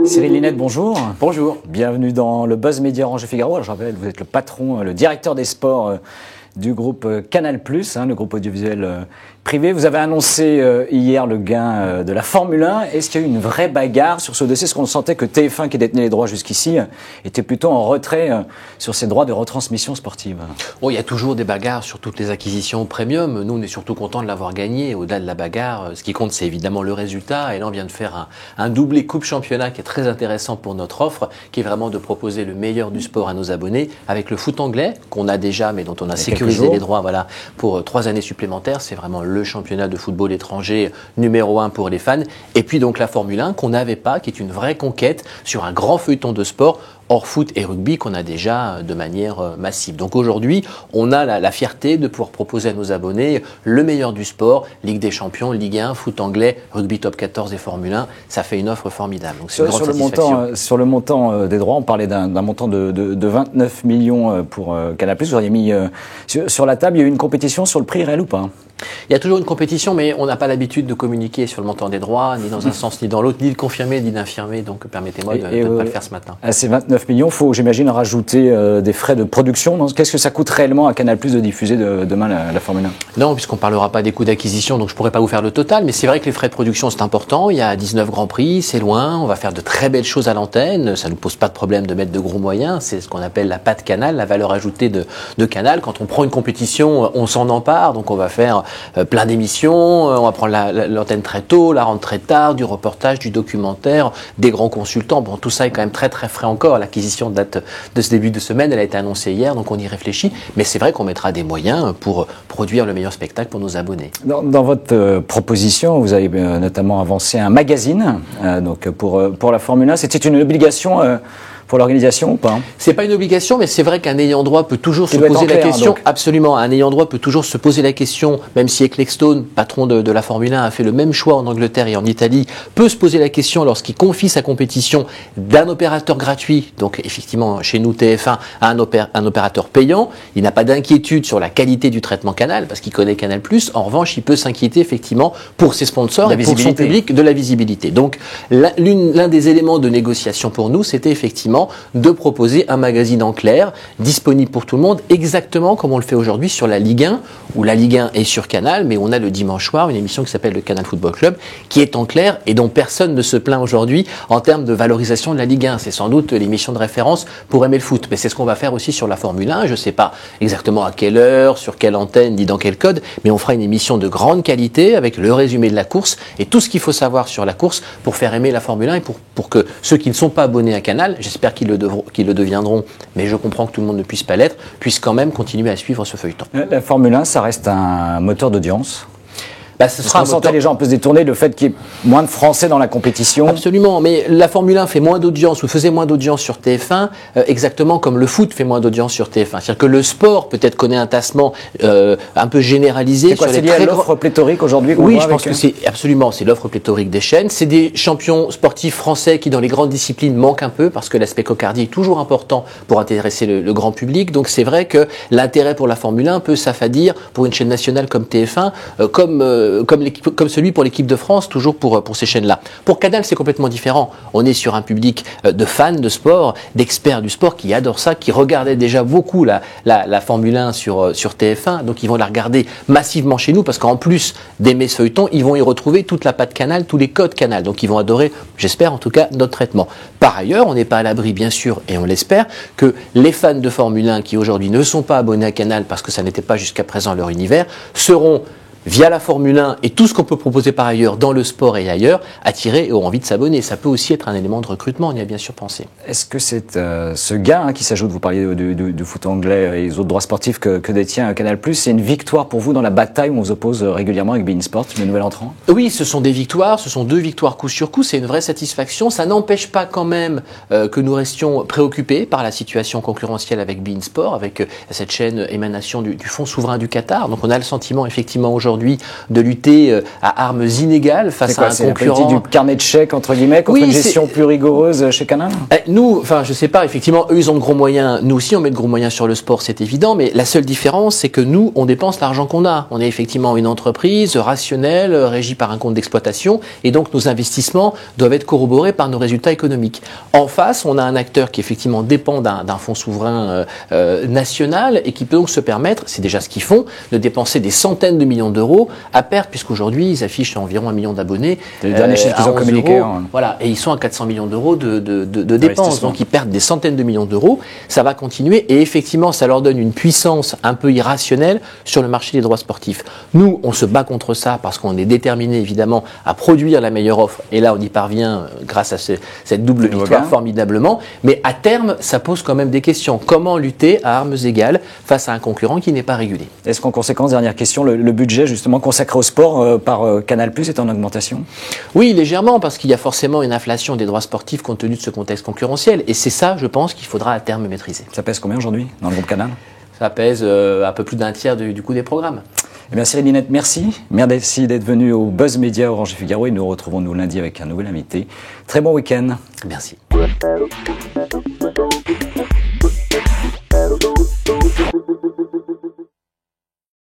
Cyril Linette, bonjour. Bonjour. Bienvenue dans le Buzz Média Orange Figaro. Alors, je rappelle, vous êtes le patron, le directeur des sports du groupe Canal+, le groupe audiovisuel privé. Vous avez annoncé hier le gain de la Formule 1. Est-ce qu'il y a eu une vraie bagarre sur ce dossier? Est-ce qu'on sentait que TF1, qui détenait les droits jusqu'ici, était plutôt en retrait sur ses droits de retransmission sportive? Bon, il y a toujours des bagarres sur toutes les acquisitions premium. Nous, on est surtout contents de l'avoir gagné. Au-delà de la bagarre, ce qui compte, c'est évidemment le résultat. Et là, on vient de faire un doublé coupe-championnat qui est très intéressant pour notre offre, qui est vraiment de proposer le meilleur du sport à nos abonnés avec le foot anglais, qu'on a déjà, mais dont on a sécurisé les droits pour 3 années supplémentaires. C'est vraiment le championnat de football étranger numéro 1 pour les fans. Et puis donc la Formule 1 qu'on n'avait pas, qui est une vraie conquête sur un grand feuilleton de sport hors foot et rugby qu'on a déjà de manière massive. Donc aujourd'hui, on a la fierté de pouvoir proposer à nos abonnés le meilleur du sport, Ligue des Champions, Ligue 1, foot anglais, rugby top 14 et Formule 1. Ça fait une offre formidable. Donc c'est une grande satisfaction. Sur le montant des droits, on parlait d'un montant de 29 millions pour Canal+. Vous auriez mis sur la table, il y a eu une compétition sur le prix réel ou pas? Il y a toujours une compétition, mais on n'a pas l'habitude de communiquer sur le montant des droits, ni dans un sens ni dans l'autre, ni de confirmer, ni d'infirmer. Donc permettez-moi de ne pas le faire ce matin. À ces 29 millions, il faut, j'imagine, rajouter des frais de production. Qu'est-ce que ça coûte réellement à Canal+ de diffuser demain la Formule 1? Non, puisqu'on ne parlera pas des coûts d'acquisition, donc je ne pourrais pas vous faire le total. Mais c'est vrai que les frais de production, c'est important. Il y a 19 Grands Prix, c'est loin. On va faire de très belles choses à l'antenne. Ça ne nous pose pas de problème de mettre de gros moyens. C'est ce qu'on appelle la patte Canal, la valeur ajoutée de Canal. Quand on prend une compétition, on s'en empare. Donc on va faire plein d'émissions. On va prendre l'antenne très tôt, la rendre très tard, du reportage, du documentaire, des grands consultants. Bon, tout ça est quand même très très frais encore. L'acquisition date de ce début de semaine, elle a été annoncée hier, donc on y réfléchit. Mais c'est vrai qu'on mettra des moyens pour produire le meilleur spectacle pour nos abonnés. Dans votre proposition, vous avez notamment avancé un magazine donc pour la Formule 1. C'était une obligation pour l'organisation ou pas? C'est pas une obligation, mais c'est vrai qu'un ayant droit peut toujours se poser la question. Absolument, un ayant droit peut toujours se poser la question, même si Ecclestone, patron de la Formule 1, a fait le même choix en Angleterre et en Italie, peut se poser la question lorsqu'il confie sa compétition d'un opérateur gratuit, donc effectivement chez nous TF1, à un opérateur payant. Il n'a pas d'inquiétude sur la qualité du traitement Canal, parce qu'il connaît Canal+. En revanche, il peut s'inquiéter effectivement pour ses sponsors et pour son public de la visibilité. Donc l'un des éléments de négociation pour nous, c'était effectivement de proposer un magazine en clair, disponible pour tout le monde, exactement comme on le fait aujourd'hui sur la Ligue 1, où la Ligue 1 est sur Canal, mais on a le dimanche soir une émission qui s'appelle le Canal Football Club, qui est en clair et dont personne ne se plaint aujourd'hui en termes de valorisation de la Ligue 1. C'est sans doute l'émission de référence pour aimer le foot, mais c'est ce qu'on va faire aussi sur la Formule 1. Je ne sais pas exactement à quelle heure, sur quelle antenne, ni dans quel code, mais on fera une émission de grande qualité avec le résumé de la course et tout ce qu'il faut savoir sur la course pour faire aimer la Formule 1 et pour que ceux qui ne sont pas abonnés à Canal, j'espère qu'ils le deviendront, mais je comprends que tout le monde ne puisse pas l'être, puissent quand même continuer à suivre ce feuilleton. La Formule 1, ça reste un moteur d'audience? Ce sera les gens un peu se détourner, le fait qu'il y ait moins de Français dans la compétition. Absolument, mais la Formule 1 fait moins d'audience ou faisait moins d'audience sur TF1, exactement comme le foot fait moins d'audience sur TF1. C'est-à-dire que le sport peut-être connaît un tassement un peu généralisé. C'est lié à l'offre pléthorique aujourd'hui? Oui, je pense que c'est l'offre pléthorique des chaînes. C'est des champions sportifs français qui dans les grandes disciplines manquent un peu parce que l'aspect cocardier est toujours important pour intéresser le grand public. Donc c'est vrai que l'intérêt pour la Formule 1 peut s'affadir pour une chaîne nationale comme TF1, comme celui pour l'équipe de France, toujours pour ces chaînes-là. Pour Canal, c'est complètement différent. On est sur un public de fans de sport, d'experts du sport qui adorent ça, qui regardaient déjà beaucoup la Formule 1 sur TF1, donc ils vont la regarder massivement chez nous, parce qu'en plus d'aimer ce feuilleton, ils vont y retrouver toute la patte Canal, tous les codes Canal, donc ils vont adorer, j'espère en tout cas, notre traitement. Par ailleurs, on n'est pas à l'abri, bien sûr, et on l'espère, que les fans de Formule 1 qui aujourd'hui ne sont pas abonnés à Canal, parce que ça n'était pas jusqu'à présent leur univers, seront via la Formule 1 et tout ce qu'on peut proposer par ailleurs dans le sport et ailleurs, attirer et ont envie de s'abonner. Ça peut aussi être un élément de recrutement, on y a bien sûr pensé. Est-ce que c'est ce gain qui s'ajoute, vous parliez du foot anglais et les autres droits sportifs que détient Canal+, c'est une victoire pour vous dans la bataille où on vous oppose régulièrement avec beIN Sport, le nouvel entrant? Oui, ce sont des victoires, ce sont 2 victoires coup sur coup, c'est une vraie satisfaction. Ça n'empêche pas quand même que nous restions préoccupés par la situation concurrentielle avec beIN Sport, avec cette chaîne émanation du fonds souverain du Qatar. Donc on a le sentiment effectivement aujourd'hui aujourd'hui de lutter à armes inégales face à un concurrent. C'est la politique du carnet de chèques, entre guillemets, contre une gestion plus rigoureuse chez Canal? Nous, enfin, je sais pas, effectivement, eux, ils ont de gros moyens. Nous aussi, on met de gros moyens sur le sport, c'est évident, mais la seule différence, c'est que nous, on dépense l'argent qu'on a. On est effectivement une entreprise rationnelle, régie par un compte d'exploitation, et donc nos investissements doivent être corroborés par nos résultats économiques. En face, on a un acteur qui effectivement dépend d'un fonds souverain national et qui peut donc se permettre, c'est déjà ce qu'ils font, de dépenser des centaines de millions d'euros à perte, puisqu'aujourd'hui, ils affichent environ 1 million d'abonnés. C'est le dernier chiffre qu'ils ont communiqué. Voilà, et ils sont à 400 millions d'euros de dépenses, donc ils perdent des centaines de millions d'euros. Ça va continuer et effectivement, ça leur donne une puissance un peu irrationnelle sur le marché des droits sportifs. Nous, on se bat contre ça parce qu'on est déterminé évidemment à produire la meilleure offre et là on y parvient grâce à cette double victoire formidablement, mais à terme, ça pose quand même des questions. Comment lutter à armes égales face à un concurrent qui n'est pas régulé? Est-ce qu'en conséquence, dernière question, le budget justement consacré au sport par Canal+ est en augmentation? Oui, légèrement, parce qu'il y a forcément une inflation des droits sportifs compte tenu de ce contexte concurrentiel. Et c'est ça, je pense, qu'il faudra à terme maîtriser. Ça pèse combien aujourd'hui dans le groupe Canal? Ça pèse un peu plus d'un tiers du coût des programmes. Eh bien, Cyril Linette, merci. Merci d'être venu au Buzz Média Orange et Figaro et nous retrouvons lundi avec un nouvel invité. Très bon week-end. Merci.